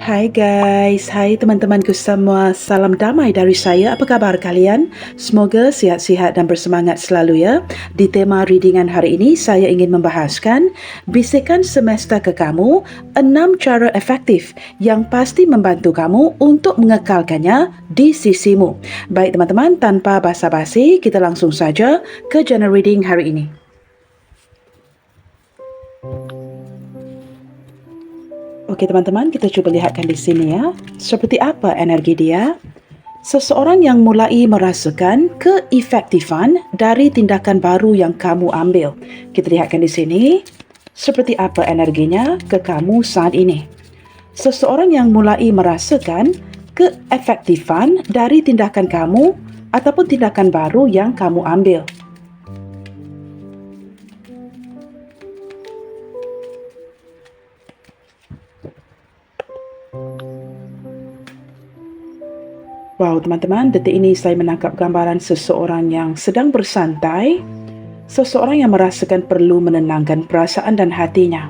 Hai guys, hai teman-temanku semua. Salam damai dari saya. Apa khabar kalian? Semoga sihat-sihat dan bersemangat selalu ya. Di tema readingan hari ini, saya ingin membahaskan bisikan semesta ke kamu, 6 cara efektif yang pasti membantu kamu untuk mengekalkannya di sisimu. Baik teman-teman, tanpa basa-basi, kita langsung saja ke journal reading hari ini. Okey teman-teman, kita cuba lihatkan di sini ya. Seperti apa energi dia? Seseorang yang mulai merasakan keefektifan dari tindakan baru yang kamu ambil. Kita lihatkan di sini. Seperti apa energinya ke kamu saat ini? Seseorang yang mulai merasakan keefektifan dari tindakan kamu ataupun tindakan baru yang kamu ambil. Wow, teman-teman, detik ini saya menangkap gambaran seseorang yang sedang bersantai, seseorang yang merasakan perlu menenangkan perasaan dan hatinya.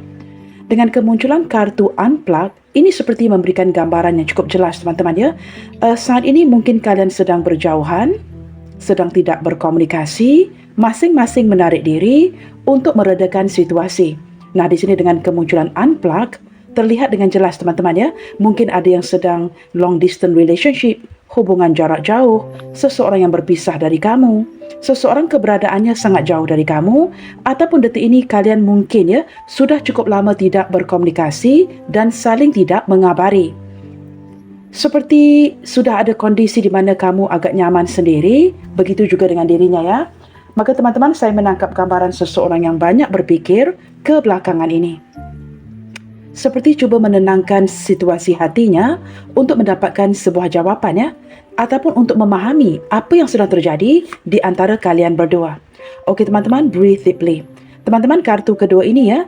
Dengan kemunculan kartu Unplug, ini seperti memberikan gambaran yang cukup jelas, teman-teman ya. Saat ini mungkin kalian sedang berjauhan, sedang tidak berkomunikasi, masing-masing menarik diri untuk meredakan situasi. Nah, di sini dengan kemunculan Unplug, terlihat dengan jelas teman-teman ya. Mungkin ada yang sedang long distance relationship, hubungan jarak jauh, seseorang yang berpisah dari kamu, seseorang keberadaannya sangat jauh dari kamu, ataupun detik ini kalian mungkin ya sudah cukup lama tidak berkomunikasi dan saling tidak mengabari. Seperti sudah ada kondisi di mana kamu agak nyaman sendiri, begitu juga dengan dirinya ya. Maka teman-teman, saya menangkap gambaran seseorang yang banyak berpikir ke belakangan ini. Seperti cuba menenangkan situasi hatinya untuk mendapatkan sebuah jawapan ya, ataupun untuk memahami apa yang sedang terjadi di antara kalian berdua. Okey teman-teman, breathe deeply. Teman-teman, kartu kedua ini ya,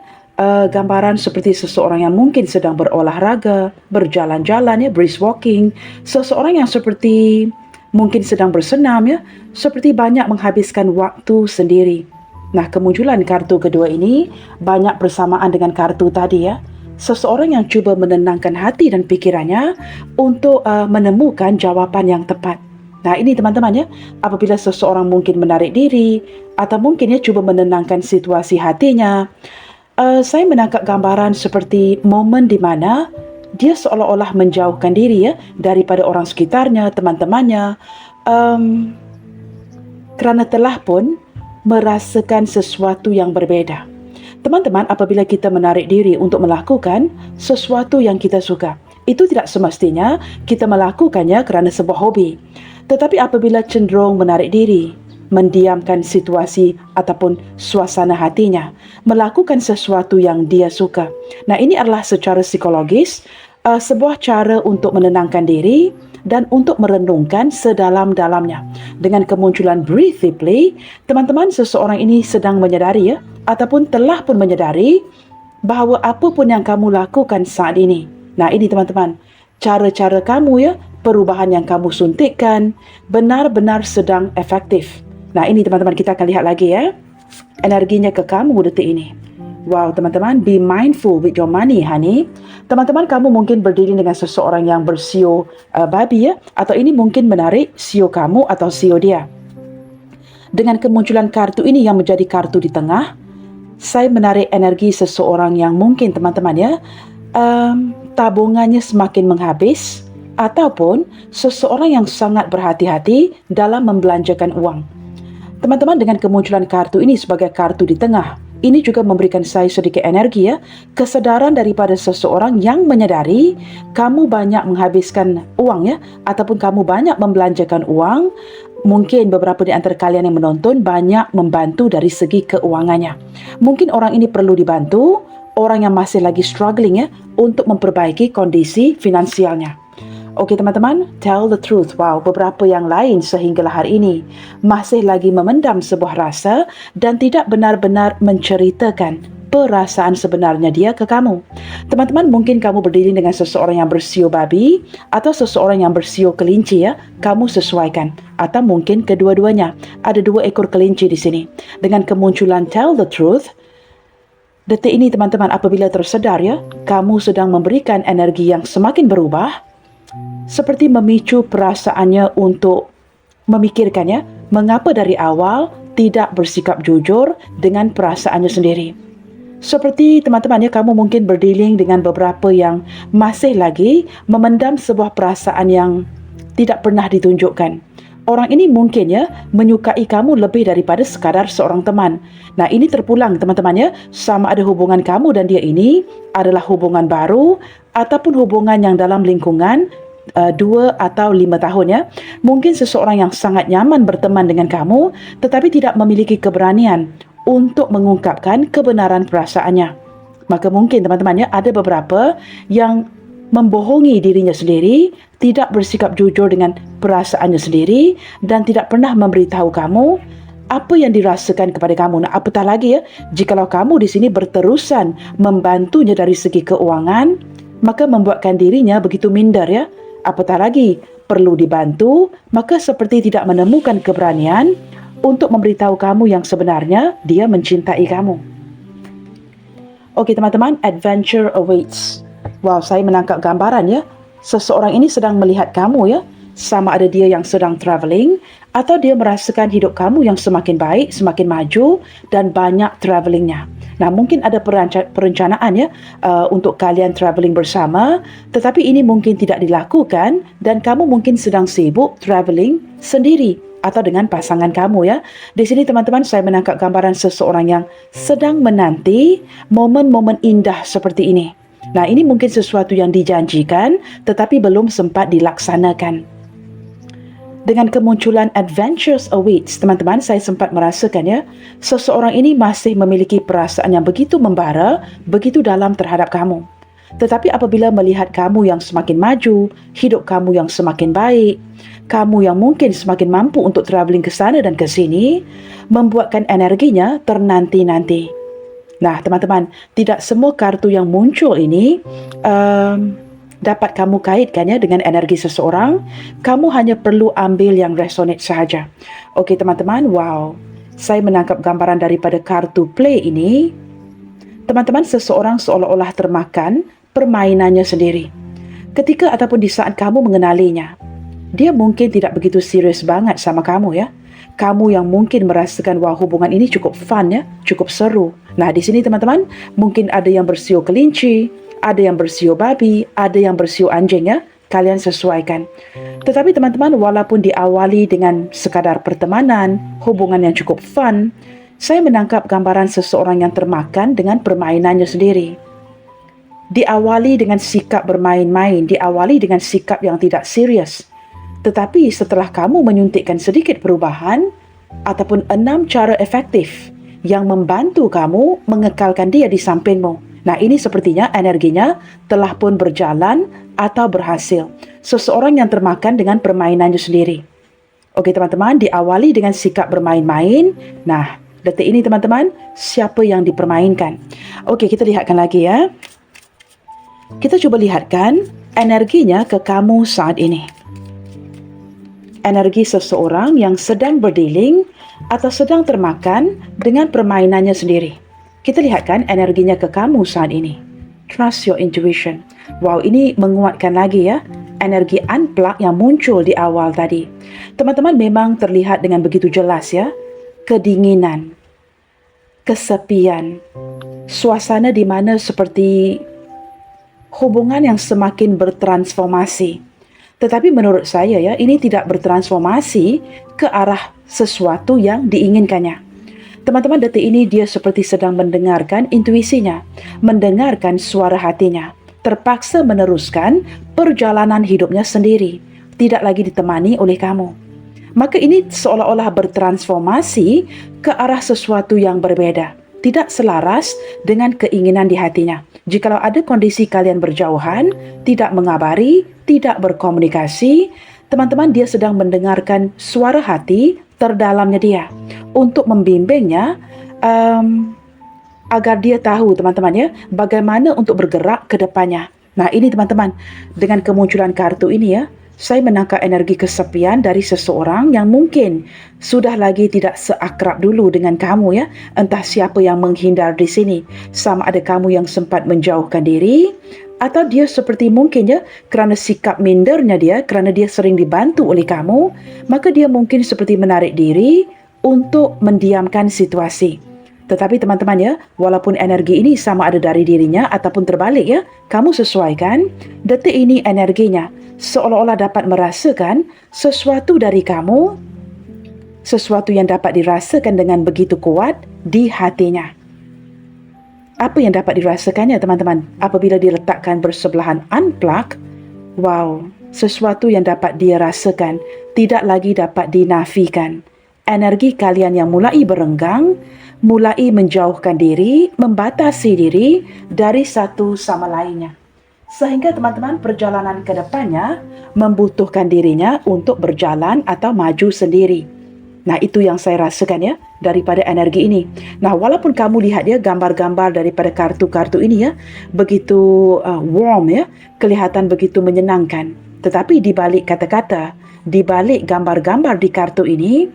gambaran seperti seseorang yang mungkin sedang berolahraga, berjalan-jalan ya, brisk walking, seseorang yang seperti mungkin sedang bersenam ya, seperti banyak menghabiskan waktu sendiri. Nah, kemunculan kartu kedua ini banyak bersamaan dengan kartu tadi ya. Seseorang yang cuba menenangkan hati dan pikirannya untuk menemukan jawapan yang tepat. Nah, ini teman-teman ya, apabila seseorang mungkin menarik diri atau mungkin ya cuba menenangkan situasi hatinya, saya menangkap gambaran seperti momen di mana dia seolah-olah menjauhkan diri ya daripada orang sekitarnya, teman-temannya, kerana telah pun merasakan sesuatu yang berbeda. Teman-teman, apabila kita menarik diri untuk melakukan sesuatu yang kita suka, itu tidak semestinya kita melakukannya kerana sebuah hobi. Tetapi apabila cenderung menarik diri, mendiamkan situasi ataupun suasana hatinya, melakukan sesuatu yang dia suka. Nah, ini adalah secara psikologis sebuah cara untuk menenangkan diri dan untuk merenungkan sedalam-dalamnya. Dengan kemunculan breathe deeply, teman-teman, seseorang ini sedang menyadari ya, ataupun telah pun menyadari bahawa apapun yang kamu lakukan saat ini. Nah, ini teman-teman, cara-cara kamu ya, perubahan yang kamu suntikkan benar-benar sedang efektif. Nah, ini teman-teman, kita akan lihat lagi ya energinya ke kamu detik ini. Wow, teman-teman, be mindful with your money, honey. Teman-teman, kamu mungkin berdiri dengan seseorang yang bersio babi ya, atau ini mungkin menarik sio kamu atau sio dia. Dengan kemunculan kartu ini yang menjadi kartu di tengah, saya menarik energi seseorang yang mungkin teman-teman ya, tabungannya semakin menghabis, ataupun seseorang yang sangat berhati-hati dalam membelanjakan uang. Teman-teman, dengan kemunculan kartu ini sebagai kartu di tengah, ini juga memberikan saya sedikit energi ya, kesedaran daripada seseorang yang menyadari kamu banyak menghabiskan uang ya, ataupun kamu banyak membelanjakan uang. Mungkin beberapa di antara kalian yang menonton banyak membantu dari segi keuangannya. Mungkin orang ini perlu dibantu, orang yang masih lagi struggling ya, untuk memperbaiki kondisi finansialnya. Okey teman-teman, tell the truth. Wow, beberapa yang lain sehinggalah hari ini masih lagi memendam sebuah rasa dan tidak benar-benar menceritakan perasaan sebenarnya dia ke kamu. Teman-teman, mungkin kamu berdiri dengan seseorang yang bersio babi atau seseorang yang bersio kelinci ya. Kamu sesuaikan, atau mungkin kedua-duanya. Ada 2 ekor kelinci di sini. Dengan kemunculan tell the truth, Detik ini teman-teman, apabila tersedar ya, kamu sedang memberikan energi yang semakin berubah, seperti memicu perasaannya untuk memikirkannya, mengapa dari awal tidak bersikap jujur dengan perasaannya sendiri. Seperti teman-teman ya, kamu mungkin berdealing dengan beberapa yang masih lagi memendam sebuah perasaan yang tidak pernah ditunjukkan. Orang ini mungkin ya menyukai kamu lebih daripada sekadar seorang teman. Nah, ini terpulang teman-teman ya, sama ada hubungan kamu dan dia ini adalah hubungan baru ataupun hubungan yang dalam lingkungan 2 atau 5 tahun ya. Mungkin seseorang yang sangat nyaman berteman dengan kamu tetapi tidak memiliki keberanian untuk mengungkapkan kebenaran perasaannya. Maka mungkin teman-teman ya, ada beberapa yang membohongi dirinya sendiri, tidak bersikap jujur dengan perasaannya sendiri dan tidak pernah memberitahu kamu apa yang dirasakan kepada kamu. Nah, apatah lagi ya, jikalau kamu di sini berterusan membantunya dari segi keuangan, maka membuatkan dirinya begitu minder ya. Apatah lagi perlu dibantu, maka seperti tidak menemukan keberanian untuk memberitahu kamu yang sebenarnya dia mencintai kamu. Okey teman-teman, adventure awaits. Wow, saya menangkap gambaran ya. Seseorang ini sedang melihat kamu ya. Sama ada dia yang sedang travelling atau dia merasakan hidup kamu yang semakin baik, semakin maju dan banyak travellingnya. Nah, mungkin ada perencanaan ya untuk kalian travelling bersama, tetapi ini mungkin tidak dilakukan dan kamu mungkin sedang sibuk travelling sendiri atau dengan pasangan kamu ya. Di sini teman-teman, saya menangkap gambaran seseorang yang sedang menanti momen-momen indah seperti ini. Nah, ini mungkin sesuatu yang dijanjikan tetapi belum sempat dilaksanakan. Dengan kemunculan adventures awaits, teman-teman, saya sempat merasakan ya, seseorang ini masih memiliki perasaan yang begitu membara, begitu dalam terhadap kamu. Tetapi apabila melihat kamu yang semakin maju, hidup kamu yang semakin baik, kamu yang mungkin semakin mampu untuk travelling ke sana dan ke sini, membuatkan energinya ternanti-nanti. Nah, teman-teman, tidak semua kartu yang muncul ini dapat kamu kaitkan ya dengan energi seseorang. Kamu hanya perlu ambil yang resonate sahaja. Okey teman-teman, wow. Saya menangkap gambaran daripada kartu play ini. Teman-teman, seseorang seolah-olah termakan permainannya sendiri. Ketika ataupun di saat kamu mengenalinya, dia mungkin tidak begitu serius banget sama kamu ya. Kamu yang mungkin merasakan wah, hubungan ini cukup fun ya, cukup seru. Nah, di sini teman-teman, mungkin ada yang bersio kelinci, ada yang bersio babi, ada yang bersio anjing ya. Kalian sesuaikan. Tetapi teman-teman, walaupun diawali dengan sekadar pertemanan, hubungan yang cukup fun, saya menangkap gambaran seseorang yang termakan dengan permainannya sendiri. Diawali dengan sikap bermain-main, diawali dengan sikap yang tidak serius. Tetapi setelah kamu menyuntikkan sedikit perubahan ataupun 6 cara efektif yang membantu kamu mengekalkan dia di sampingmu. Nah, ini sepertinya energinya telah pun berjalan atau berhasil. Seseorang yang termakan dengan permainannya sendiri. Okey teman-teman, diawali dengan sikap bermain-main. Nah, detik ini teman-teman, siapa yang dipermainkan? Okey, kita lihatkan lagi ya. Kita cuba lihatkan energinya ke kamu saat ini. Energi seseorang yang sedang berdealing atau sedang termakan dengan permainannya sendiri. Kita lihatkan energinya ke kamu saat ini. Trust your intuition. Wow, ini menguatkan lagi ya energi unplug yang muncul di awal tadi. Teman-teman, memang terlihat dengan begitu jelas ya. Kedinginan, kesepian, suasana di mana seperti hubungan yang semakin bertransformasi. Tetapi menurut saya ya, ini tidak bertransformasi ke arah sesuatu yang diinginkannya. Teman-teman, detik ini dia seperti sedang mendengarkan intuisinya, mendengarkan suara hatinya, terpaksa meneruskan perjalanan hidupnya sendiri, tidak lagi ditemani oleh kamu. Maka ini seolah-olah bertransformasi ke arah sesuatu yang berbeda, tidak selaras dengan keinginan di hatinya. Jikalau ada kondisi kalian berjauhan, tidak mengabari, tidak berkomunikasi, teman-teman, dia sedang mendengarkan suara hati terdalamnya dia untuk membimbingnya agar dia tahu teman-teman ya bagaimana untuk bergerak ke depannya. Nah, ini teman-teman, dengan kemunculan kartu ini ya, Saya menangkap energi kesepian dari seseorang yang mungkin sudah lagi tidak seakrab dulu dengan kamu ya. Entah siapa yang menghindar di sini. Sama ada kamu yang sempat menjauhkan diri, atau dia seperti mungkin ya, kerana sikap mindernya dia, kerana dia sering dibantu oleh kamu, maka dia mungkin seperti menarik diri untuk mendiamkan situasi. Tetapi teman-teman ya, walaupun energi ini sama ada dari dirinya ataupun terbalik ya, kamu sesuaikan, detik ini energinya seolah-olah dapat merasakan sesuatu dari kamu, sesuatu yang dapat dirasakan dengan begitu kuat di hatinya. Apa yang dapat dirasakannya teman-teman apabila diletakkan bersebelahan unplug? Wow, sesuatu yang dapat dia rasakan tidak lagi dapat dinafikan. Energi kalian yang mulai berenggang, mulai menjauhkan diri, membatasi diri dari satu sama lainnya. Sehingga teman-teman perjalanan ke depannya membutuhkan dirinya untuk berjalan atau maju sendiri. Nah, itu yang saya rasakan ya daripada energi ini. Nah, walaupun kamu lihat ya gambar-gambar daripada kartu-kartu ini ya, begitu warm ya, kelihatan begitu menyenangkan. Tetapi di balik kata-kata, di balik gambar-gambar di kartu ini,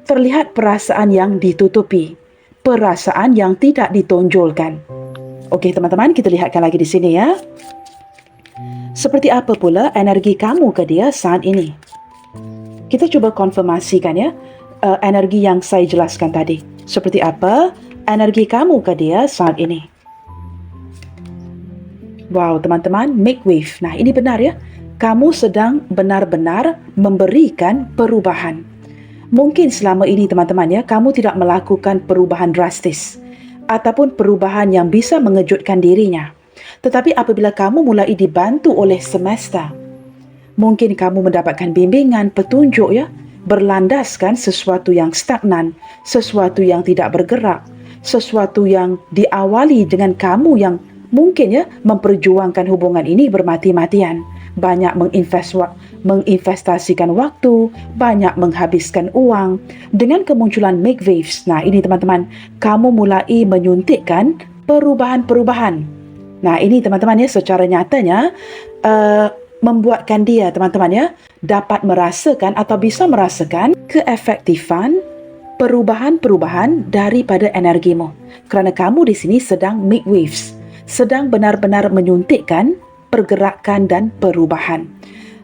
terlihat perasaan yang ditutupi, perasaan yang tidak ditonjolkan. Okey teman-teman, kita lihatkan lagi di sini ya. Seperti apa pula energi kamu ke dia saat ini? Kita cuba konfirmasikan ya, energi yang saya jelaskan tadi. Seperti apa energi kamu ke dia saat ini? Wow, teman-teman, make wave. Nah, ini benar ya. Kamu sedang benar-benar memberikan perubahan. Mungkin selama ini teman-teman ya, kamu tidak melakukan perubahan drastis ataupun perubahan yang bisa mengejutkan dirinya. Tetapi apabila kamu mulai dibantu oleh semesta, mungkin kamu mendapatkan bimbingan, petunjuk ya, berlandaskan sesuatu yang stagnan, sesuatu yang tidak bergerak, sesuatu yang diawali dengan kamu yang mungkin ya memperjuangkan hubungan ini bermati-matian, banyak menginvestasikan waktu, banyak menghabiskan uang. Dengan kemunculan make waves, nah ini teman-teman, kamu mulai menyuntikkan perubahan-perubahan. Nah ini teman-teman ya, secara nyatanya membuatkan dia teman-teman ya dapat merasakan atau bisa merasakan keefektifan perubahan-perubahan daripada energimu. Kerana kamu di sini sedang make waves, sedang benar-benar menyuntikkan pergerakan dan perubahan.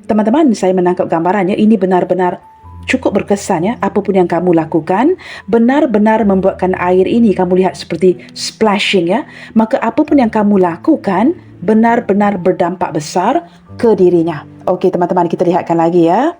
Teman-teman, saya menangkap gambarannya, ini benar-benar cukup berkesan ya. Apapun yang kamu lakukan, benar-benar membuatkan air ini kamu lihat seperti splashing ya. Maka apapun yang kamu lakukan, benar-benar berdampak besar ke dirinya. Okey teman-teman, kita lihatkan lagi ya.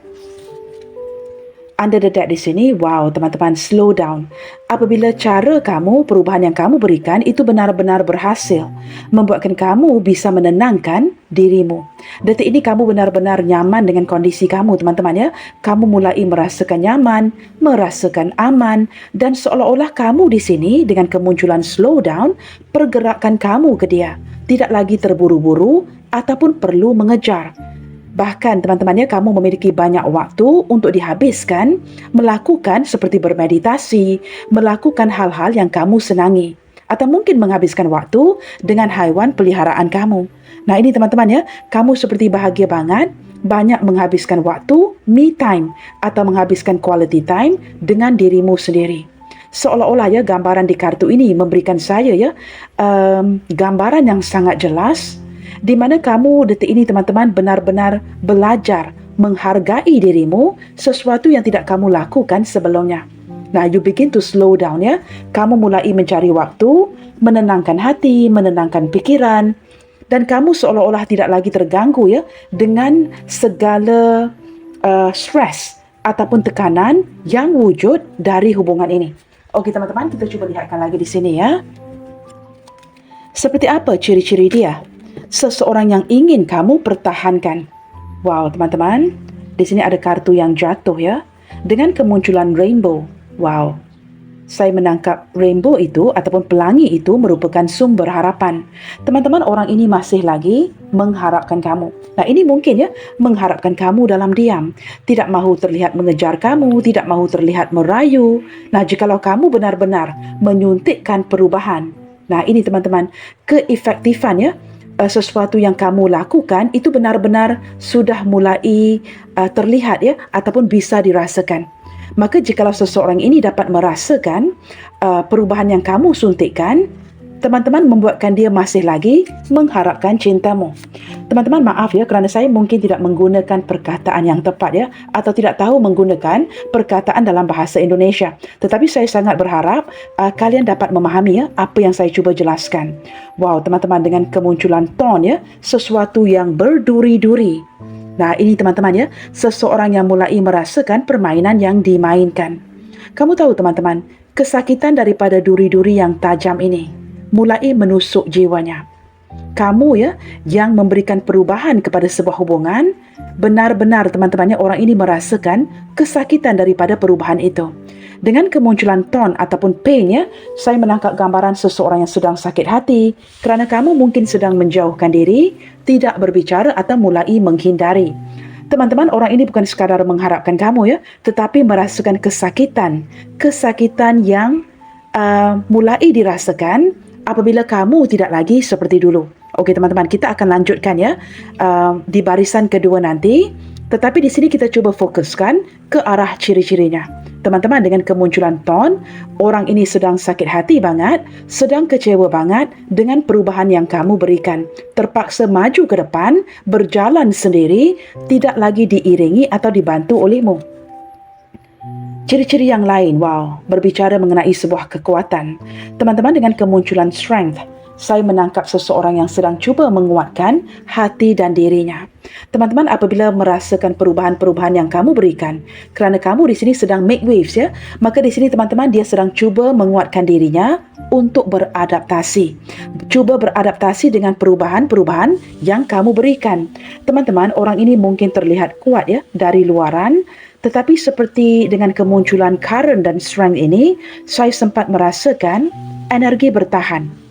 Under the deck di sini, wow teman-teman, slow down. Apabila cara kamu, perubahan yang kamu berikan itu benar-benar berhasil, membuatkan kamu bisa menenangkan dirimu. Detik ini kamu benar-benar nyaman dengan kondisi kamu teman-teman ya. Kamu mulai merasakan nyaman, merasakan aman, dan seolah-olah kamu di sini dengan kemunculan slow down, pergerakan kamu ke dia tidak lagi terburu-buru ataupun perlu mengejar. Bahkan teman-teman ya, kamu memiliki banyak waktu untuk dihabiskan melakukan seperti bermeditasi, melakukan hal-hal yang kamu senangi, atau mungkin menghabiskan waktu dengan haiwan peliharaan kamu. Nah ini teman-teman ya, kamu seperti bahagia banget, banyak menghabiskan waktu me time atau menghabiskan quality time dengan dirimu sendiri. Seolah-olah ya gambaran di kartu ini memberikan saya ya gambaran yang sangat jelas di mana kamu detik ini teman-teman benar-benar belajar menghargai dirimu, sesuatu yang tidak kamu lakukan sebelumnya. Nah, you begin to slow down ya. Kamu mulai mencari waktu, menenangkan hati, menenangkan pikiran, dan kamu seolah-olah tidak lagi terganggu ya dengan segala stres ataupun tekanan yang wujud dari hubungan ini. Okey teman-teman, kita cuba lihatkan lagi di sini ya. Seperti apa ciri-ciri dia? Seseorang yang ingin kamu pertahankan. Wow, teman-teman, di sini ada kartu yang jatuh ya, dengan kemunculan rainbow. Wow, saya menangkap rainbow itu ataupun pelangi itu merupakan sumber harapan. Teman-teman, orang ini masih lagi mengharapkan kamu. Nah, ini mungkin ya, mengharapkan kamu dalam diam. Tidak mahu terlihat mengejar kamu, tidak mahu terlihat merayu. Nah, jikalau kamu benar-benar menyuntikkan perubahan. Nah, ini teman-teman, keefektifan ya, sesuatu yang kamu lakukan itu benar-benar sudah mulai terlihat ya, ataupun bisa dirasakan. Maka jikalau seseorang ini dapat merasakan perubahan yang kamu suntikkan, teman-teman membuatkan dia masih lagi mengharapkan cintamu. Teman-teman, maaf ya kerana saya mungkin tidak menggunakan perkataan yang tepat ya, atau tidak tahu menggunakan perkataan dalam bahasa Indonesia. Tetapi saya sangat berharap kalian dapat memahami ya apa yang saya cuba jelaskan. Wow, teman-teman, dengan kemunculan ton ya, sesuatu yang berduri-duri. Nah, ini teman-teman ya, seseorang yang mulai merasakan permainan yang dimainkan. Kamu tahu teman-teman, kesakitan daripada duri-duri yang tajam ini mulai menusuk jiwanya. Kamu ya yang memberikan perubahan kepada sebuah hubungan, benar-benar teman-temannya orang ini merasakan kesakitan daripada perubahan itu. Dengan kemunculan ton ataupun pain ya, saya menangkap gambaran seseorang yang sedang sakit hati kerana kamu mungkin sedang menjauhkan diri, tidak berbicara atau mulai menghindari. Teman-teman, orang ini bukan sekadar mengharapkan kamu ya, tetapi merasakan kesakitan yang mulai dirasakan apabila kamu tidak lagi seperti dulu. Okey teman-teman, kita akan lanjutkan ya di barisan kedua nanti. Tetapi di sini kita cuba fokuskan ke arah ciri-cirinya. Teman-teman, dengan kemunculan ton, orang ini sedang sakit hati banget, sedang kecewa banget dengan perubahan yang kamu berikan. Terpaksa maju ke depan, berjalan sendiri, tidak lagi diiringi atau dibantu olehmu. Ciri-ciri yang lain, wow, berbicara mengenai sebuah kekuatan. Teman-teman, dengan kemunculan strength, saya menangkap seseorang yang sedang cuba menguatkan hati dan dirinya. Teman-teman, apabila merasakan perubahan-perubahan yang kamu berikan, kerana kamu di sini sedang make waves ya, maka di sini teman-teman dia sedang cuba menguatkan dirinya untuk beradaptasi. Cuba beradaptasi dengan perubahan-perubahan yang kamu berikan. Teman-teman, orang ini mungkin terlihat kuat ya dari luaran, tetapi seperti dengan kemunculan current dan strength ini, saya sempat merasakan energi bertahan.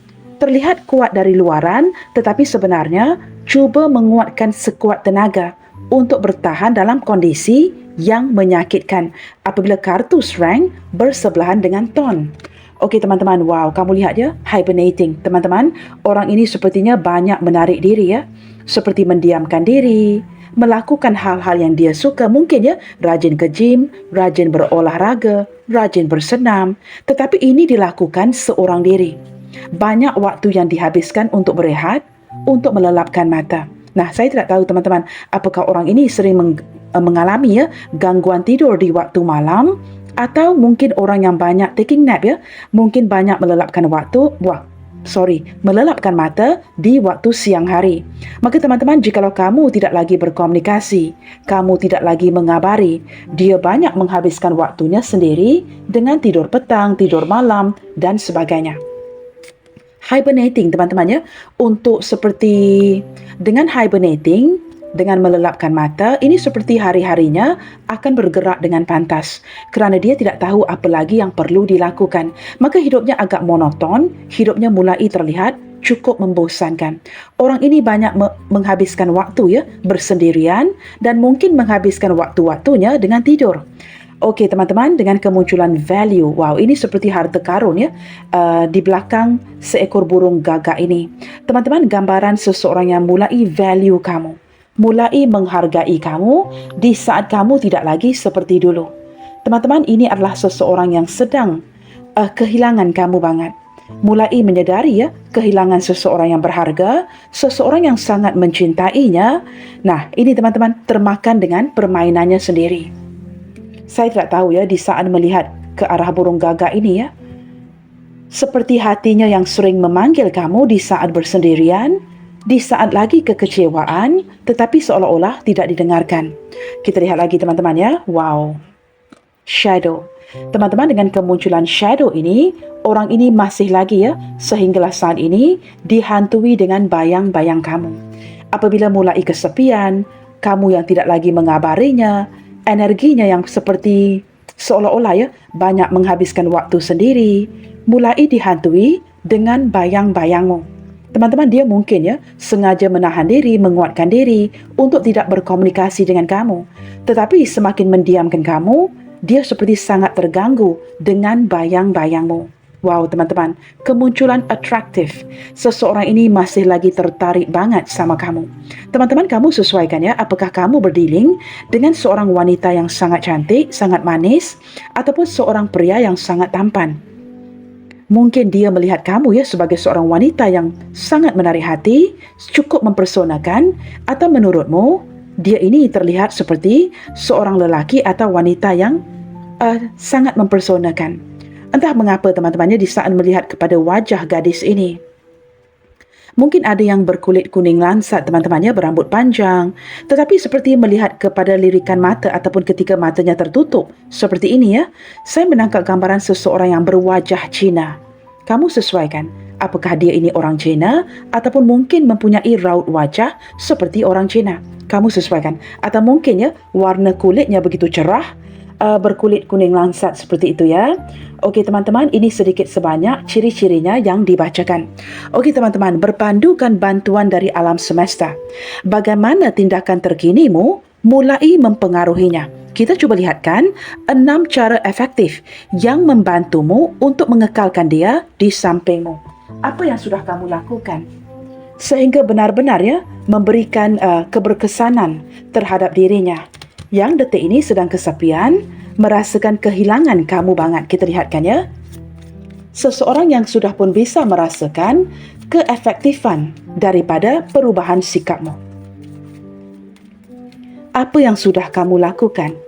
Terlihat kuat dari luaran, tetapi sebenarnya cuba menguatkan sekuat tenaga untuk bertahan dalam kondisi yang menyakitkan apabila kartu strength bersebelahan dengan ton. Okey teman-teman, wow, kamu lihat ya, hibernating. Teman-teman, orang ini sepertinya banyak menarik diri ya, seperti mendiamkan diri, melakukan hal-hal yang dia suka, mungkin ya, rajin ke gym, rajin berolahraga, rajin bersenam, tetapi ini dilakukan seorang diri. Banyak waktu yang dihabiskan untuk berehat, untuk melelapkan mata. Nah, saya tidak tahu teman-teman, apakah orang ini sering mengalami ya gangguan tidur di waktu malam, atau mungkin orang yang banyak taking nap ya, mungkin banyak melelapkan melelapkan mata di waktu siang hari. Maka teman-teman, jikalau kamu tidak lagi berkomunikasi, kamu tidak lagi mengabari, dia banyak menghabiskan waktunya sendiri dengan tidur petang, tidur malam dan sebagainya. Hibernating teman-teman ya, untuk seperti dengan hibernating, dengan melelapkan mata, ini seperti hari-harinya akan bergerak dengan pantas kerana dia tidak tahu apa lagi yang perlu dilakukan. Maka hidupnya agak monoton, hidupnya mulai terlihat cukup membosankan. Orang ini banyak menghabiskan waktu ya bersendirian dan mungkin menghabiskan waktu-waktunya dengan tidur. Okey teman-teman, dengan kemunculan value, wow, ini seperti harta karun ya, di belakang seekor burung gagak ini. Teman-teman, gambaran seseorang yang mulai value kamu, mulai menghargai kamu di saat kamu tidak lagi seperti dulu. Teman-teman, ini adalah seseorang yang sedang kehilangan kamu banget. Mulai menyadari ya kehilangan seseorang yang berharga, seseorang yang sangat mencintainya. Nah, ini teman-teman termakan dengan permainannya sendiri. Saya tidak tahu ya, di saat melihat ke arah burung gagak ini ya, seperti hatinya yang sering memanggil kamu di saat bersendirian, di saat lagi kekecewaan, tetapi seolah-olah tidak didengarkan. Kita lihat lagi teman-teman ya, wow, shadow. Teman-teman, dengan kemunculan shadow ini, orang ini masih lagi ya, sehinggalah saat ini dihantui dengan bayang-bayang kamu. Apabila mulai kesepian, kamu yang tidak lagi mengabarinya, energinya yang seperti seolah-olah ya banyak menghabiskan waktu sendiri, mulai dihantui dengan bayang-bayangmu. Teman-teman, dia mungkin ya sengaja menahan diri, menguatkan diri untuk tidak berkomunikasi dengan kamu. Tetapi semakin mendiamkan kamu, dia seperti sangat terganggu dengan bayang-bayangmu. Wow, teman-teman, kemunculan atraktif. Seseorang ini masih lagi tertarik banget sama kamu. Teman-teman, kamu sesuaikan ya, apakah kamu berdealing dengan seorang wanita yang sangat cantik, sangat manis, ataupun seorang pria yang sangat tampan. Mungkin dia melihat kamu ya sebagai seorang wanita yang sangat menarik hati, cukup mempersonakan, atau menurutmu, dia ini terlihat seperti seorang lelaki atau wanita yang sangat mempersonakan. Entah mengapa teman-temannya di saat melihat kepada wajah gadis ini. Mungkin ada yang berkulit kuning lansat teman-temannya, berambut panjang. Tetapi seperti melihat kepada lirikan mata ataupun ketika matanya tertutup. Seperti ini ya. Saya menangkap gambaran seseorang yang berwajah Cina. Kamu sesuaikan. Apakah dia ini orang Cina ataupun mungkin mempunyai raut wajah seperti orang Cina. Kamu sesuaikan. Atau mungkin ya warna kulitnya begitu cerah, berkulit kuning lansat seperti itu ya. Okey teman-teman, ini sedikit sebanyak ciri-cirinya yang dibacakan. Okey teman-teman, berpandukan bantuan dari alam semesta. Bagaimana tindakan terkinimu mulai mempengaruhinya. Kita cuba lihatkan 6 cara efektif yang membantumu untuk mengekalkan dia di sampingmu. Apa yang sudah kamu lakukan sehingga benar-benar ya memberikan keberkesanan terhadap dirinya, yang detik ini sedang kesepian, merasakan kehilangan kamu banget. Kita lihatkan ya. Seseorang yang sudah pun bisa merasakan keefektifan daripada perubahan sikapmu. Apa yang sudah kamu lakukan?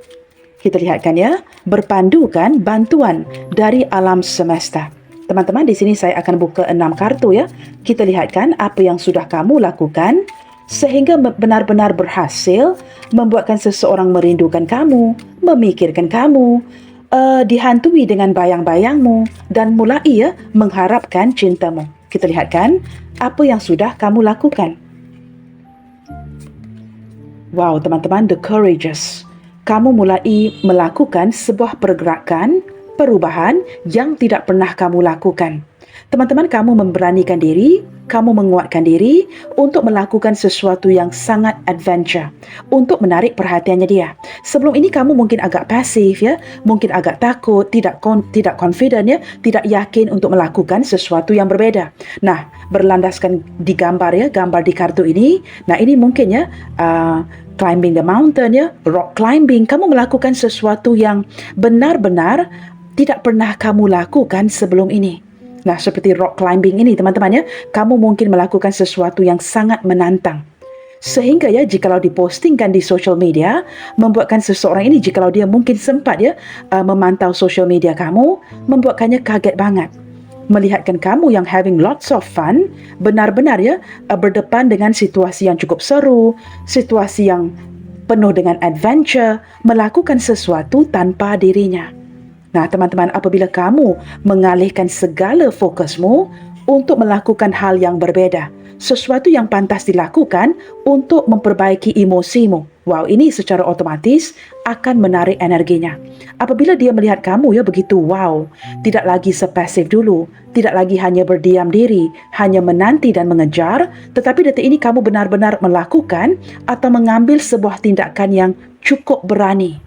Kita lihatkan ya. Berpandukan bantuan dari alam semesta. Teman-teman, di sini saya akan buka 6 kartu ya. Kita lihatkan apa yang sudah kamu lakukan sehingga benar-benar berhasil membuatkan seseorang merindukan kamu, memikirkan kamu, dihantui dengan bayang-bayangmu dan mulai ya mengharapkan cintamu. Kita lihatkan apa yang sudah kamu lakukan. Wow, teman-teman, the courageous. Kamu mulai melakukan sebuah pergerakan, perubahan yang tidak pernah kamu lakukan. Teman-teman, kamu memberanikan diri, kamu menguatkan diri untuk melakukan sesuatu yang sangat adventure, untuk menarik perhatiannya dia. Sebelum ini kamu mungkin agak pasif ya, mungkin agak takut, tidak confident ya, tidak yakin untuk melakukan sesuatu yang berbeda. Nah, berlandaskan di gambar ya, gambar di kartu ini. Nah, ini mungkin ya climbing the mountain ya, rock climbing. Kamu melakukan sesuatu yang benar-benar tidak pernah kamu lakukan sebelum ini. Nah, seperti rock climbing ini teman-teman ya, kamu mungkin melakukan sesuatu yang sangat menantang. Sehingga ya, jikalau dipostingkan di social media, membuatkan seseorang ini, jikalau dia mungkin sempat ya memantau social media kamu, membuatkannya kaget banget. Melihatkan kamu yang having lots of fun, benar-benar ya berdepan dengan situasi yang cukup seru, situasi yang penuh dengan adventure, melakukan sesuatu tanpa dirinya. Nah, teman-teman, apabila kamu mengalihkan segala fokusmu untuk melakukan hal yang berbeda, sesuatu yang pantas dilakukan untuk memperbaiki emosimu, wow, ini secara otomatis akan menarik energinya. Apabila dia melihat kamu ya begitu wow, tidak lagi sepasif dulu, tidak lagi hanya berdiam diri, hanya menanti dan mengejar, tetapi detik ini kamu benar-benar melakukan atau mengambil sebuah tindakan yang cukup berani.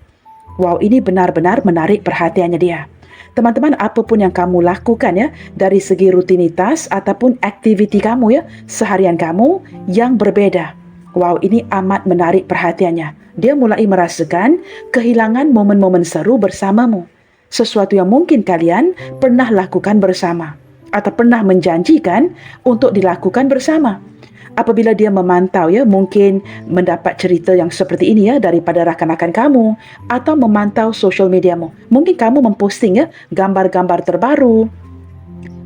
Wow, ini benar-benar menarik perhatiannya dia. Teman-teman, apapun yang kamu lakukan ya, dari segi rutinitas ataupun aktiviti kamu ya, seharian kamu yang berbeda. Wow, ini amat menarik perhatiannya. Dia mulai merasakan kehilangan momen-momen seru bersamamu. Sesuatu yang mungkin kalian pernah lakukan bersama atau pernah menjanjikan untuk dilakukan bersama. Apabila dia memantau ya, mungkin mendapat cerita yang seperti ini ya daripada rakan-rakan kamu, atau memantau social mediamu. Mungkin kamu memposting ya gambar-gambar terbaru,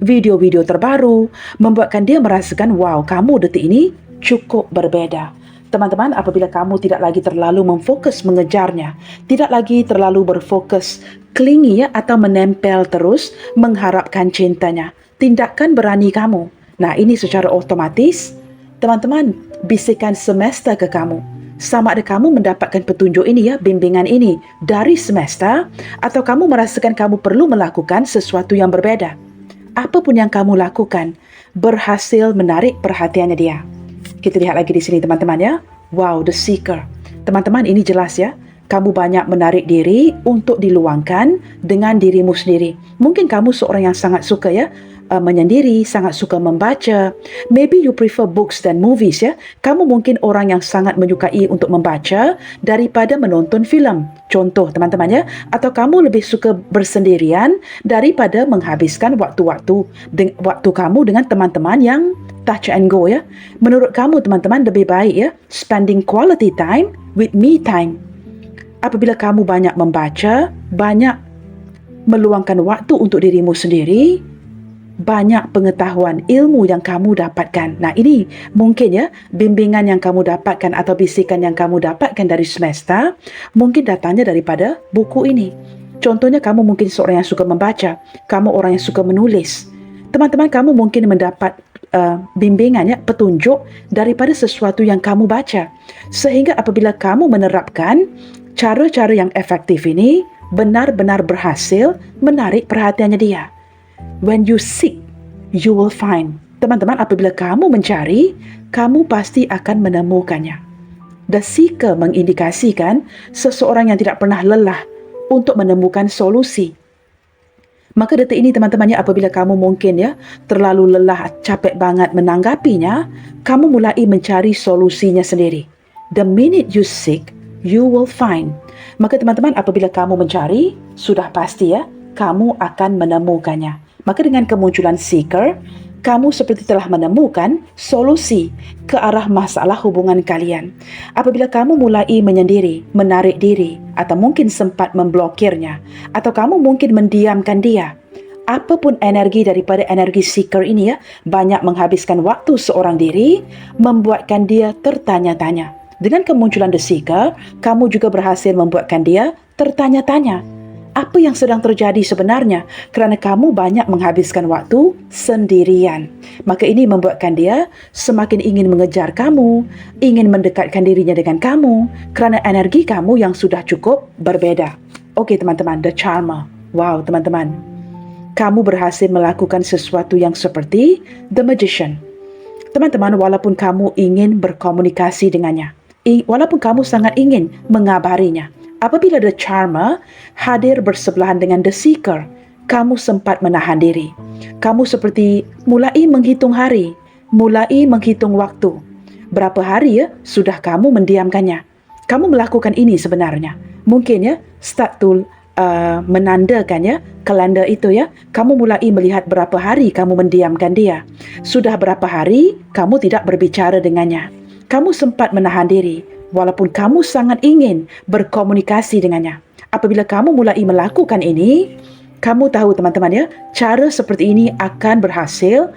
video-video terbaru, membuatkan dia merasakan wow, kamu detik ini cukup berbeda. Teman-teman, apabila kamu tidak lagi terlalu memfokus mengejarnya, tidak lagi terlalu berfokus clingy ya atau menempel terus mengharapkan cintanya, tindakan berani kamu. Nah, ini secara otomatis teman-teman, bisikan semesta ke kamu. Sama ada kamu mendapatkan petunjuk ini ya, bimbingan ini dari semesta, atau kamu merasakan kamu perlu melakukan sesuatu yang berbeda. Apapun yang kamu lakukan, berhasil menarik perhatiannya dia. Kita lihat lagi di sini teman-teman ya. Wow, the seeker. Teman-teman, ini jelas ya. Kamu banyak menarik diri untuk diluangkan dengan dirimu sendiri. Mungkin kamu seorang yang sangat suka menyendiri, sangat suka membaca. Maybe you prefer books than movies Kamu mungkin orang yang sangat menyukai untuk membaca daripada menonton filem. Contoh teman-teman Atau kamu lebih suka bersendirian daripada menghabiskan waktu kamu dengan teman-teman yang touch and go Menurut kamu teman-teman lebih baik spending quality time with me time. Apabila kamu banyak membaca, banyak meluangkan waktu untuk dirimu sendiri, banyak pengetahuan, ilmu yang kamu dapatkan. Nah, ini mungkin bimbingan yang kamu dapatkan atau bisikan yang kamu dapatkan dari semesta, mungkin datangnya daripada buku ini. Contohnya kamu mungkin seorang yang suka membaca, kamu orang yang suka menulis. Teman-teman, kamu mungkin mendapat bimbingan petunjuk daripada sesuatu yang kamu baca. Sehingga apabila kamu menerapkan cara-cara yang efektif ini, benar-benar berhasil menarik perhatiannya dia. When you seek, you will find. Teman-teman, apabila kamu mencari, kamu pasti akan menemukannya. The seeker mengindikasikan seseorang yang tidak pernah lelah untuk menemukan solusi. Maka detik ini teman-teman apabila kamu mungkin terlalu lelah, capek banget menanggapinya, kamu mulai mencari solusinya sendiri. The minute you seek, you will find. Maka teman-teman, apabila kamu mencari, sudah pasti kamu akan menemukannya. Maka dengan kemunculan seeker, kamu seperti telah menemukan solusi ke arah masalah hubungan kalian. Apabila kamu mulai menyendiri, menarik diri, atau mungkin sempat memblokirnya, atau kamu mungkin mendiamkan dia, apapun energi daripada energi seeker ini banyak menghabiskan waktu seorang diri, membuatkan dia tertanya-tanya. Dengan kemunculan the seeker, kamu juga berhasil membuatkan dia tertanya-tanya. Apa yang sedang terjadi sebenarnya? Kerana kamu banyak menghabiskan waktu sendirian. Maka ini membuatkan dia semakin ingin mengejar kamu, ingin mendekatkan dirinya dengan kamu, kerana energi kamu yang sudah cukup berbeza. Okey teman-teman, the charmer. Wow teman-teman, kamu berhasil melakukan sesuatu yang seperti the magician. Teman-teman, walaupun kamu ingin berkomunikasi dengannya, walaupun kamu sangat ingin mengabarinya, apabila the charmer hadir bersebelahan dengan the seeker, kamu sempat menahan diri. Kamu seperti mulai menghitung hari, mulai menghitung waktu. Berapa hari sudah kamu mendiamkannya. Kamu melakukan ini sebenarnya. Mungkin start to menandakan kalender itu Kamu mulai melihat berapa hari kamu mendiamkan dia. Sudah berapa hari kamu tidak berbicara dengannya. Kamu sempat menahan diri, walaupun kamu sangat ingin berkomunikasi dengannya. Apabila kamu mulai melakukan ini, kamu tahu teman-teman cara seperti ini akan berhasil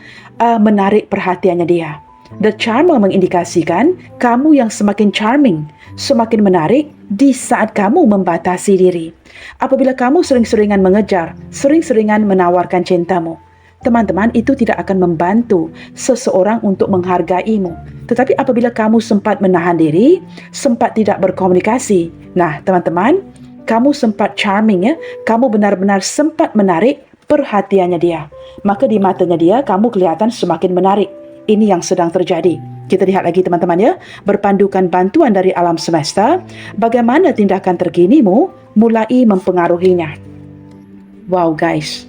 menarik perhatiannya dia. The charmer mengindikasikan kamu yang semakin charming, semakin menarik di saat kamu membatasi diri. Apabila kamu sering-seringan mengejar, sering-seringan menawarkan cintamu, teman-teman, itu tidak akan membantu seseorang untuk menghargaimu. Tetapi apabila kamu sempat menahan diri, sempat tidak berkomunikasi, nah teman-teman, kamu sempat charming kamu benar-benar sempat menarik perhatiannya dia. Maka di matanya dia, kamu kelihatan semakin menarik. Ini yang sedang terjadi. Kita lihat lagi teman-teman berpandukan bantuan dari alam semesta, bagaimana tindakan terkinimu mulai mempengaruhinya. Wow guys,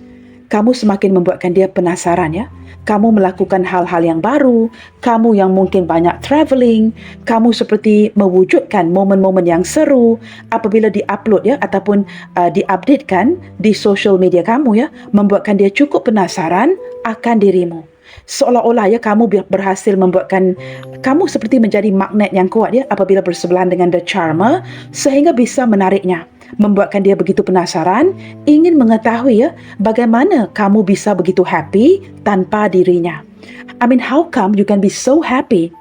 kamu semakin membuatkan dia penasaran Kamu melakukan hal-hal yang baru, kamu yang mungkin banyak travelling, kamu seperti mewujudkan momen-momen yang seru apabila di-upload ataupun di-updatekan di social media kamu membuatkan dia cukup penasaran akan dirimu. Seolah-olah kamu berhasil membuatkan kamu seperti menjadi magnet yang kuat apabila bersebelahan dengan the charmer, sehingga bisa menariknya, membuatkan dia begitu penasaran, ingin mengetahui bagaimana kamu bisa begitu happy tanpa dirinya. I mean, how come you can be so happy?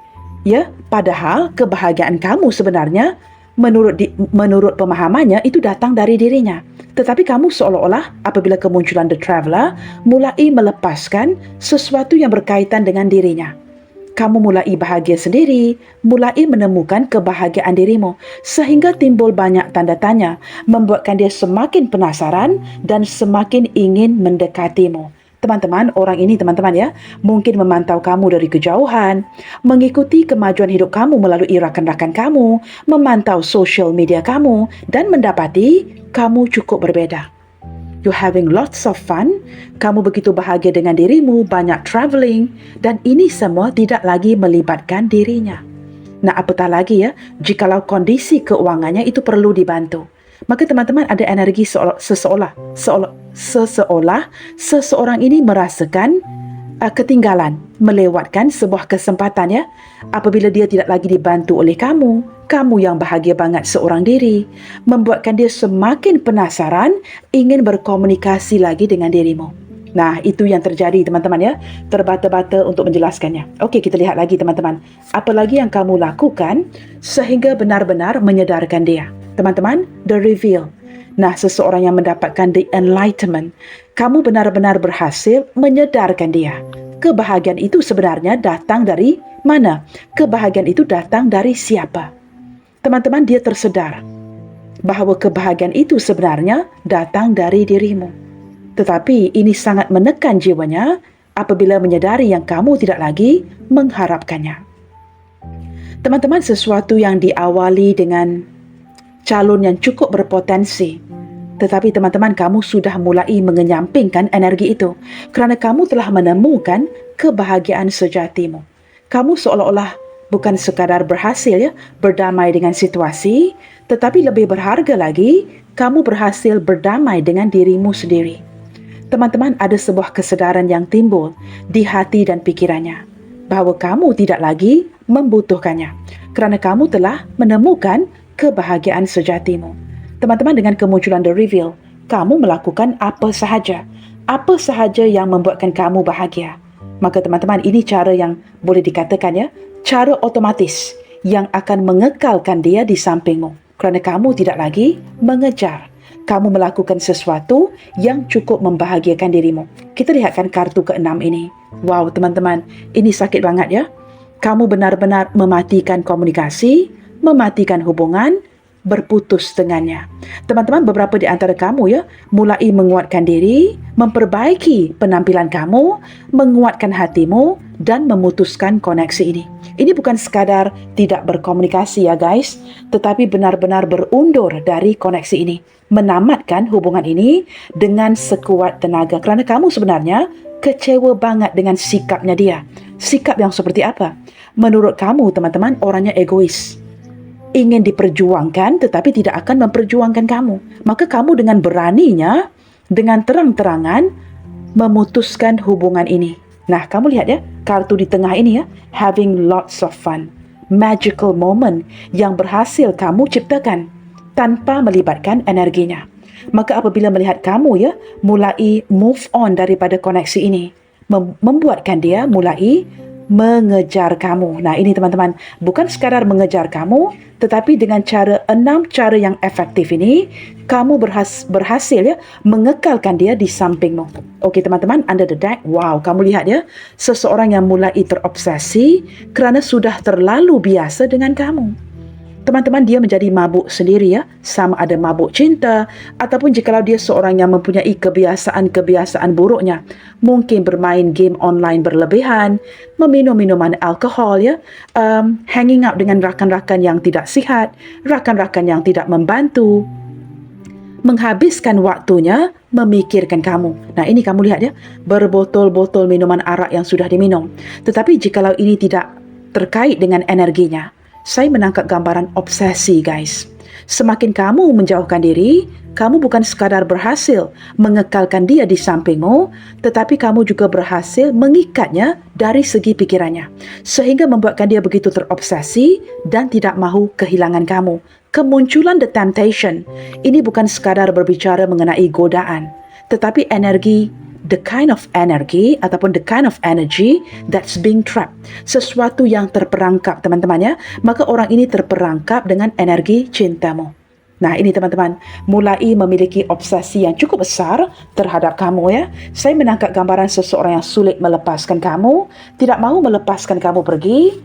Padahal kebahagiaan kamu sebenarnya menurut pemahamannya itu datang dari dirinya. Tetapi kamu seolah-olah apabila kemunculan the traveler mulai melepaskan sesuatu yang berkaitan dengan dirinya. Kamu mulai bahagia sendiri, mulai menemukan kebahagiaan dirimu, sehingga timbul banyak tanda tanya, membuatkan dia semakin penasaran dan semakin ingin mendekatimu. Teman-teman, orang ini teman-teman ya, mungkin memantau kamu dari kejauhan, mengikuti kemajuan hidup kamu melalui rakan-rakan kamu, memantau social media kamu, dan mendapati kamu cukup berbeda. You're having lots of fun, kamu begitu bahagia dengan dirimu, banyak travelling, dan ini semua tidak lagi melibatkan dirinya. Nah, apatah lagi ya, jikalau kondisi keuangannya itu perlu dibantu. Maka teman-teman ada energi seseolah seseorang ini merasakan ketinggalan, melewatkan sebuah kesempatan ya. Apabila dia tidak lagi dibantu oleh kamu yang bahagia banget seorang diri, membuatkan dia semakin penasaran, ingin berkomunikasi lagi dengan dirimu. Nah, itu yang terjadi teman-teman ya. Terbata-bata untuk menjelaskannya. Okey, kita lihat lagi teman-teman. Apa lagi yang kamu lakukan sehingga benar-benar menyedarkan dia? Teman-teman, the reveal. Nah, seseorang yang mendapatkan the enlightenment, kamu benar-benar berhasil menyedarkan dia. Kebahagiaan itu sebenarnya datang dari mana? Kebahagiaan itu datang dari siapa? Teman-teman, dia tersedar bahawa kebahagiaan itu sebenarnya datang dari dirimu. Tetapi ini sangat menekan jiwanya apabila menyedari yang kamu tidak lagi mengharapkannya. Teman-teman, sesuatu yang diawali dengan calon yang cukup berpotensi, tetapi teman-teman kamu sudah mulai mengenyampingkan energi itu kerana kamu telah menemukan kebahagiaan sejatimu. Kamu seolah-olah bukan sekadar berhasil ya berdamai dengan situasi, tetapi lebih berharga lagi, kamu berhasil berdamai dengan dirimu sendiri. Teman-teman, ada sebuah kesedaran yang timbul di hati dan pikirannya bahawa kamu tidak lagi membutuhkannya kerana kamu telah menemukan kebahagiaan sejatimu. Teman-teman, dengan kemunculan The Reveal, kamu melakukan apa sahaja yang membuatkan kamu bahagia. Maka teman-teman, ini cara yang boleh dikatakan ya, cara otomatis yang akan mengekalkan dia di sampingmu kerana kamu tidak lagi mengejar. Kamu melakukan sesuatu yang cukup membahagiakan dirimu. Kita lihatkan kartu ke-6 ini. Wow, teman-teman, ini sakit banget ya. Kamu benar-benar mematikan komunikasi, mematikan hubungan, berputus dengannya. Teman-teman, beberapa di antara kamu ya mulai menguatkan diri, memperbaiki penampilan kamu, menguatkan hatimu dan memutuskan koneksi ini. Ini bukan sekadar tidak berkomunikasi ya guys, tetapi benar-benar berundur dari koneksi ini, menamatkan hubungan ini dengan sekuat tenaga kerana kamu sebenarnya kecewa banget dengan sikapnya dia. Sikap yang seperti apa? Menurut kamu teman-teman, orangnya egois, ingin diperjuangkan tetapi tidak akan memperjuangkan kamu. Maka kamu dengan beraninya, dengan terang-terangan memutuskan hubungan ini. Nah, kamu lihat ya, kartu di tengah ini ya, having lots of fun. Magical moment yang berhasil kamu ciptakan tanpa melibatkan energinya. Maka apabila melihat kamu ya, mulai move on daripada koneksi ini, membuatkan dia mulai mengejar kamu. Nah, ini teman-teman, bukan sekadar mengejar kamu, tetapi dengan 6 cara yang efektif ini, kamu berhasil ya mengekalkan dia di sampingmu. Okey teman-teman, under the deck, wow, kamu lihat ya, seseorang yang mulai terobsesi kerana sudah terlalu biasa dengan kamu. Teman-teman, dia menjadi mabuk sendiri ya, sama ada mabuk cinta ataupun jikalau dia seorang yang mempunyai kebiasaan buruknya, mungkin bermain game online berlebihan, meminum minuman alkohol ya, hanging out dengan rakan-rakan yang tidak sihat, rakan-rakan yang tidak membantu, menghabiskan waktunya memikirkan kamu. Nah, ini kamu lihat ya, berbotol-botol minuman arak yang sudah diminum. Tetapi jikalau ini tidak terkait dengan energinya, saya menangkap gambaran obsesi guys. Semakin kamu menjauhkan diri, kamu bukan sekadar berhasil mengekalkan dia di sampingmu, tetapi kamu juga berhasil mengikatnya dari segi pikirannya, sehingga membuatkan dia begitu terobsesi dan tidak mahu kehilangan kamu. Kemunculan the temptation ini bukan sekadar berbicara mengenai godaan, tetapi energi, the kind of energy ataupun the kind of energy that's being trapped, sesuatu yang terperangkap teman-teman ya. Maka orang ini terperangkap dengan energi cintamu. Nah, ini teman-teman, mulai memiliki obsesi yang cukup besar terhadap kamu ya. Saya menangkap gambaran seseorang yang sulit melepaskan kamu, tidak mahu melepaskan kamu pergi,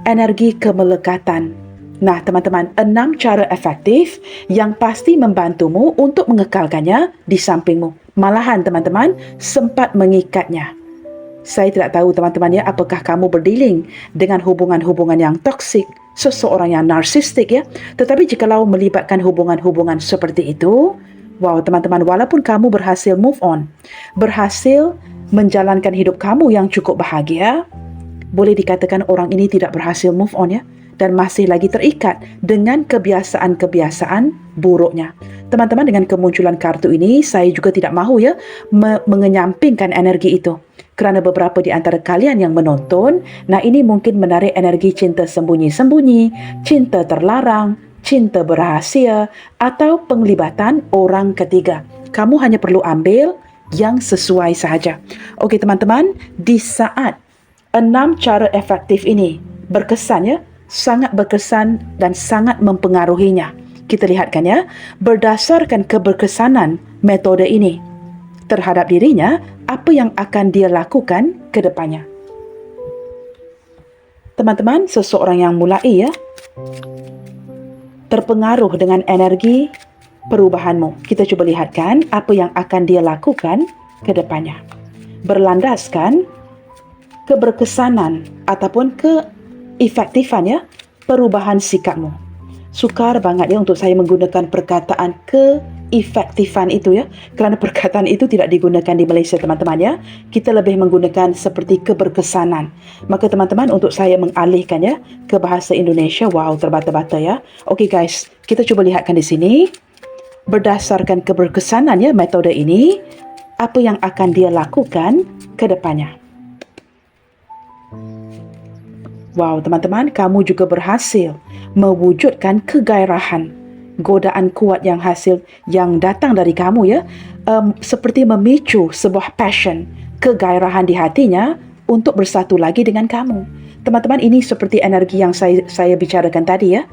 energi kemelekatan. Nah, teman-teman, 6 cara efektif yang pasti membantumu untuk mengekalkannya di sampingmu. Malahan teman-teman sempat mengikatnya. Saya tidak tahu teman-teman ya, apakah kamu berdealing dengan hubungan-hubungan yang toksik, seseorang yang narsistik ya. Tetapi jikalau melibatkan hubungan-hubungan seperti itu, wow teman-teman, walaupun kamu berhasil move on, berhasil menjalankan hidup kamu yang cukup bahagia, boleh dikatakan orang ini tidak berhasil move on ya, dan masih lagi terikat dengan kebiasaan-kebiasaan buruknya. Teman-teman, dengan kemunculan kartu ini, saya juga tidak mahu ya mengenyampingkan energi itu. Kerana beberapa di antara kalian yang menonton, nah ini mungkin menarik energi cinta sembunyi-sembunyi, cinta terlarang, cinta berrahasia, atau penglibatan orang ketiga. Kamu hanya perlu ambil yang sesuai sahaja. Okey teman-teman, di saat 6 cara efektif ini berkesan ya, sangat berkesan dan sangat mempengaruhinya. Kita lihatkan ya, berdasarkan keberkesanan metode ini terhadap dirinya, apa yang akan dia lakukan ke depannya. Teman-teman, seseorang yang mulai ya terpengaruh dengan energi perubahanmu. Kita cuba lihatkan apa yang akan dia lakukan ke depannya. Berlandaskan keberkesanan ataupun keefektifan ya perubahan sikapmu. Sukar banget ya untuk saya menggunakan perkataan keefektifan itu ya, kerana perkataan itu tidak digunakan di Malaysia teman-teman ya. Kita lebih menggunakan seperti keberkesanan. Maka teman-teman, untuk saya mengalihkan ya ke bahasa Indonesia, wow terbata-bata ya. Okey guys, kita cuba lihatkan di sini. Berdasarkan keberkesanan ya metode ini, apa yang akan dia lakukan ke depannya. Wow teman-teman, kamu juga berhasil mewujudkan kegairahan, godaan kuat yang datang dari kamu ya, seperti memicu sebuah passion, kegairahan di hatinya untuk bersatu lagi dengan kamu. Teman-teman, ini seperti energi yang saya bicarakan tadi ya,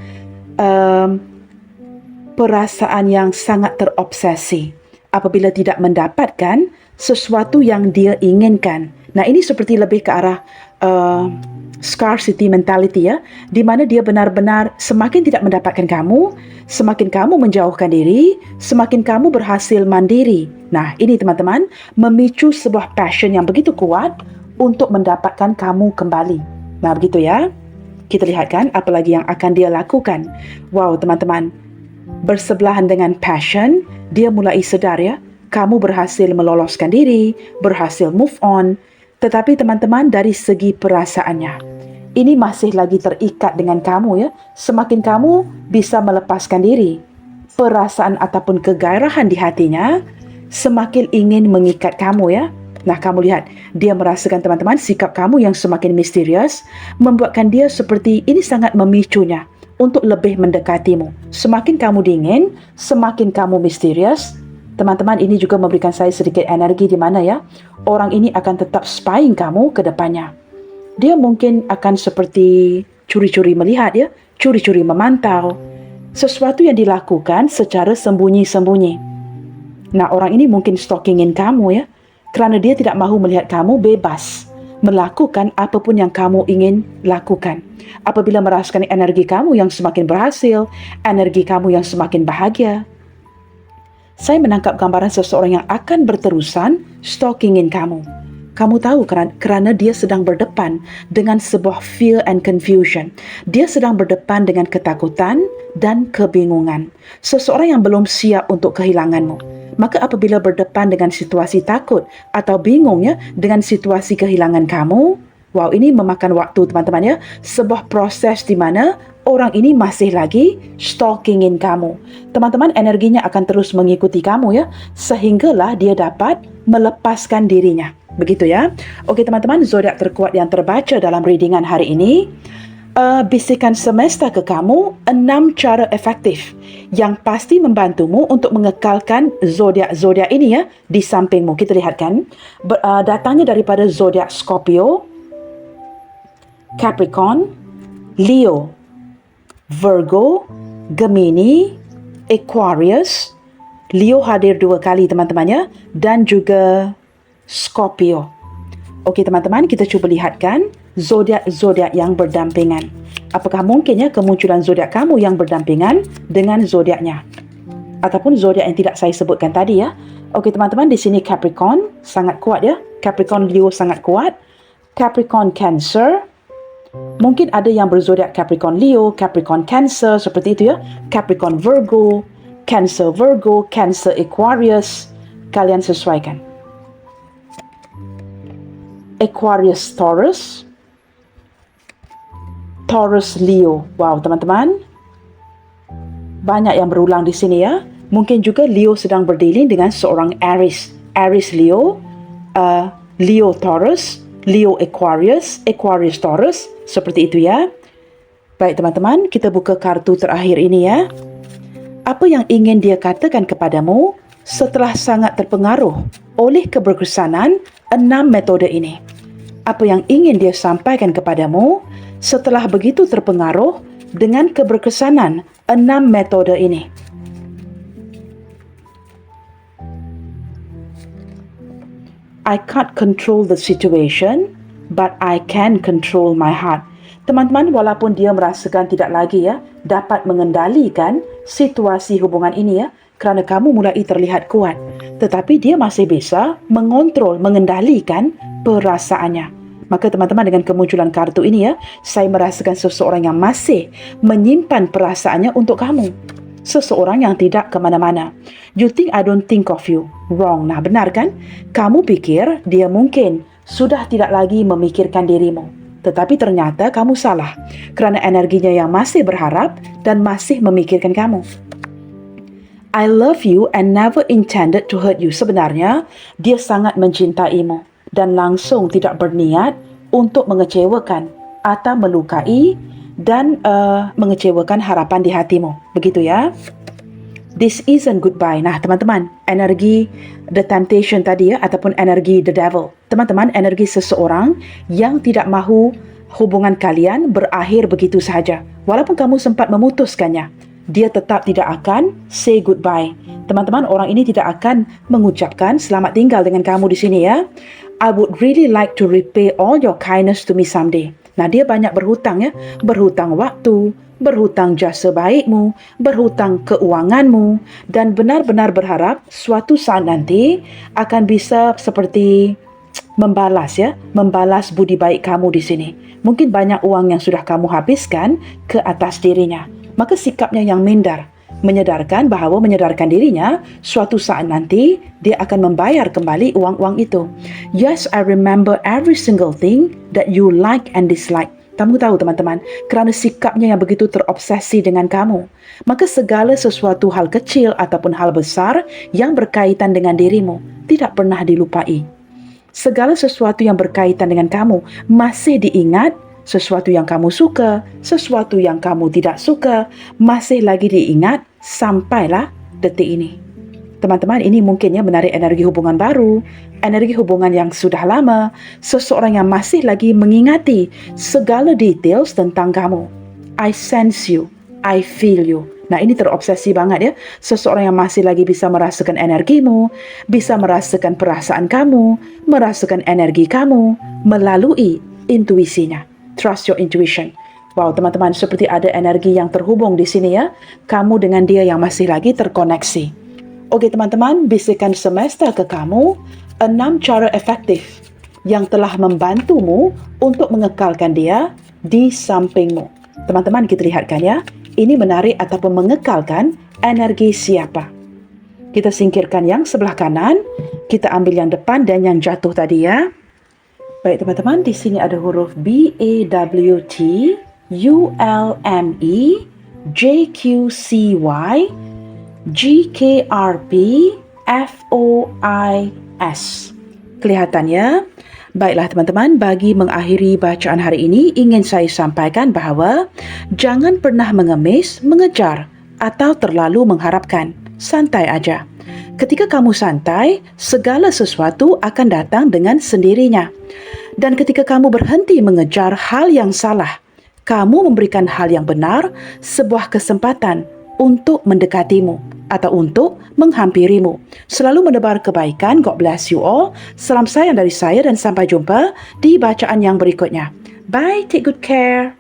perasaan yang sangat terobsesi apabila tidak mendapatkan sesuatu yang dia inginkan. Nah, ini seperti lebih ke arah scarcity mentality ya, di mana dia benar-benar semakin tidak mendapatkan kamu, semakin kamu menjauhkan diri, semakin kamu berhasil mandiri. Nah, ini teman-teman, memicu sebuah passion yang begitu kuat untuk mendapatkan kamu kembali. Nah, begitu ya. Kita lihatkan apa lagi yang akan dia lakukan. Wow, teman-teman, bersebelahan dengan passion, dia mulai sedar ya, kamu berhasil meloloskan diri, berhasil move on. Tetapi teman-teman, dari segi perasaannya, ini masih lagi terikat dengan kamu ya. Semakin kamu bisa melepaskan diri, perasaan ataupun kegairahan di hatinya semakin ingin mengikat kamu ya. Nah, kamu lihat, dia merasakan teman-teman sikap kamu yang semakin misterius, membuatkan dia seperti ini sangat memicunya untuk lebih mendekatimu. Semakin kamu dingin, semakin kamu misterius. Teman-teman, ini juga memberikan saya sedikit energi di mana ya, orang ini akan tetap spying kamu ke depannya. Dia mungkin akan seperti curi-curi melihat ya, curi-curi memantau sesuatu yang dilakukan secara sembunyi-sembunyi. Nah, orang ini mungkin stalkingin kamu ya, kerana dia tidak mahu melihat kamu bebas melakukan apapun yang kamu ingin lakukan. Apabila merasakan energi kamu yang semakin berhasil, energi kamu yang semakin bahagia, saya menangkap gambaran seseorang yang akan berterusan stalkingin kamu. Kamu tahu kerana dia sedang berdepan dengan sebuah fear and confusion. Dia sedang berdepan dengan ketakutan dan kebingungan. Seseorang yang belum siap untuk kehilanganmu. Maka apabila berdepan dengan situasi takut atau bingung ya, dengan situasi kehilangan kamu, wow, ini memakan waktu teman-teman ya. Sebuah proses di mana orang ini masih lagi stalkingin kamu. Teman-teman, energinya akan terus mengikuti kamu ya, sehinggalah dia dapat melepaskan dirinya. Begitu ya. Okey teman-teman, zodiak terkuat yang terbaca dalam readingan hari ini, bisikan semesta ke kamu 6 cara efektif yang pasti membantumu untuk mengekalkan zodiak-zodiak ini ya di sampingmu. Kita lihatkan, datangnya daripada zodiak Scorpio, Capricorn, Leo, Virgo, Gemini, Aquarius. Leo hadir 2 kali teman-teman ya, dan juga Scorpio. Okey teman-teman, kita cuba lihatkan zodiak-zodiak yang berdampingan. Apakah mungkin ya kemunculan zodiak kamu yang berdampingan dengan zodiaknya? Ataupun zodiak yang tidak saya sebutkan tadi ya. Okey teman-teman, di sini Capricorn sangat kuat ya. Capricorn Leo sangat kuat. Capricorn Cancer. Mungkin ada yang berzodiak Capricorn Leo, Capricorn Cancer seperti itu ya. Capricorn Virgo, Cancer Virgo, Cancer Aquarius. Kalian sesuaikan. Aquarius Taurus. Taurus Leo. Wow, teman-teman. Banyak yang berulang di sini ya. Mungkin juga Leo sedang berdealing dengan seorang Aries. Aries Leo, Leo Taurus, Leo Aquarius, Aquarius Taurus. Seperti itu ya. Baik teman-teman, kita buka kartu terakhir ini ya. Apa yang ingin dia katakan kepadamu setelah sangat terpengaruh oleh keberkesanan 6 metode ini? Apa yang ingin dia sampaikan kepadamu setelah begitu terpengaruh dengan keberkesanan 6 metode ini? I can't control the situation, but I can control my heart. Teman-teman, walaupun dia merasakan tidak lagi ya dapat mengendalikan situasi hubungan ini ya, kerana kamu mulai terlihat kuat, tetapi dia masih bisa mengontrol, mengendalikan perasaannya. Maka teman-teman, dengan kemunculan kartu ini ya, saya merasakan seseorang yang masih menyimpan perasaannya untuk kamu. Seseorang yang tidak ke mana-mana. You think I don't think of you. Wrong. Nah, benar kan? Kamu pikir dia mungkin sudah tidak lagi memikirkan dirimu. Tetapi ternyata kamu salah. Kerana energinya yang masih berharap dan masih memikirkan kamu. I love you and never intended to hurt you. Sebenarnya, dia sangat mencintaimu dan langsung tidak berniat untuk mengecewakan atau melukai dan mengecewakan harapan di hatimu. Begitu ya. This isn't goodbye. Nah teman-teman, energi the temptation tadi ya, ataupun energi the devil. Teman-teman, energi seseorang yang tidak mahu hubungan kalian berakhir begitu sahaja. Walaupun kamu sempat memutuskannya, dia tetap tidak akan say goodbye. Teman-teman, orang ini tidak akan mengucapkan selamat tinggal dengan kamu di sini ya. I would really like to repay all your kindness to me someday. Nah, dia banyak berhutang ya. Berhutang waktu, berhutang jasa baikmu, berhutang keuanganmu, dan benar-benar berharap suatu saat nanti akan bisa seperti membalas ya, membalas budi baik kamu di sini. Mungkin banyak uang yang sudah kamu habiskan ke atas dirinya. Maka sikapnya yang minder, menyadarkan dirinya suatu saat nanti dia akan membayar kembali uang-uang itu. Yes, I remember every single thing that you like and dislike. Kamu tahu teman-teman, kerana sikapnya yang begitu terobsesi dengan kamu, maka segala sesuatu hal kecil ataupun hal besar yang berkaitan dengan dirimu tidak pernah dilupai. Segala sesuatu yang berkaitan dengan kamu masih diingat. Sesuatu yang kamu suka, sesuatu yang kamu tidak suka, masih lagi diingat sampailah detik ini. Teman-teman, ini mungkinnya menarik energi hubungan baru, energi hubungan yang sudah lama, seseorang yang masih lagi mengingati segala details tentang kamu. I sense you, I feel you. Nah, ini terobsesi banget ya. Seseorang yang masih lagi bisa merasakan energimu, bisa merasakan perasaan kamu, merasakan energi kamu melalui intuisinya. Trust your intuition. Wow, teman-teman, seperti ada energi yang terhubung di sini ya. Kamu dengan dia yang masih lagi terkoneksi. Oke, teman-teman, bisikan semesta ke kamu 6 cara efektif yang telah membantumu untuk mengekalkan dia di sampingmu. Teman-teman, kita lihatkan ya. Ini menarik ataupun mengekalkan energi siapa. Kita singkirkan yang sebelah kanan, kita ambil yang depan dan yang jatuh tadi ya. Baik teman-teman, di sini ada huruf B, A, W, T, U, L, M, E, J, Q, C, Y, G, K, R, P, F, O, I, S. Kelihatan ya? Baiklah teman-teman, bagi mengakhiri bacaan hari ini, ingin saya sampaikan bahawa jangan pernah mengemis, mengejar atau terlalu mengharapkan. Santai aja. Ketika kamu santai, segala sesuatu akan datang dengan sendirinya. Dan ketika kamu berhenti mengejar hal yang salah, kamu memberikan hal yang benar, sebuah kesempatan untuk mendekatimu atau untuk menghampirimu. Selalu menebar kebaikan. God bless you all. Salam sayang dari saya dan sampai jumpa di bacaan yang berikutnya. Bye, take good care.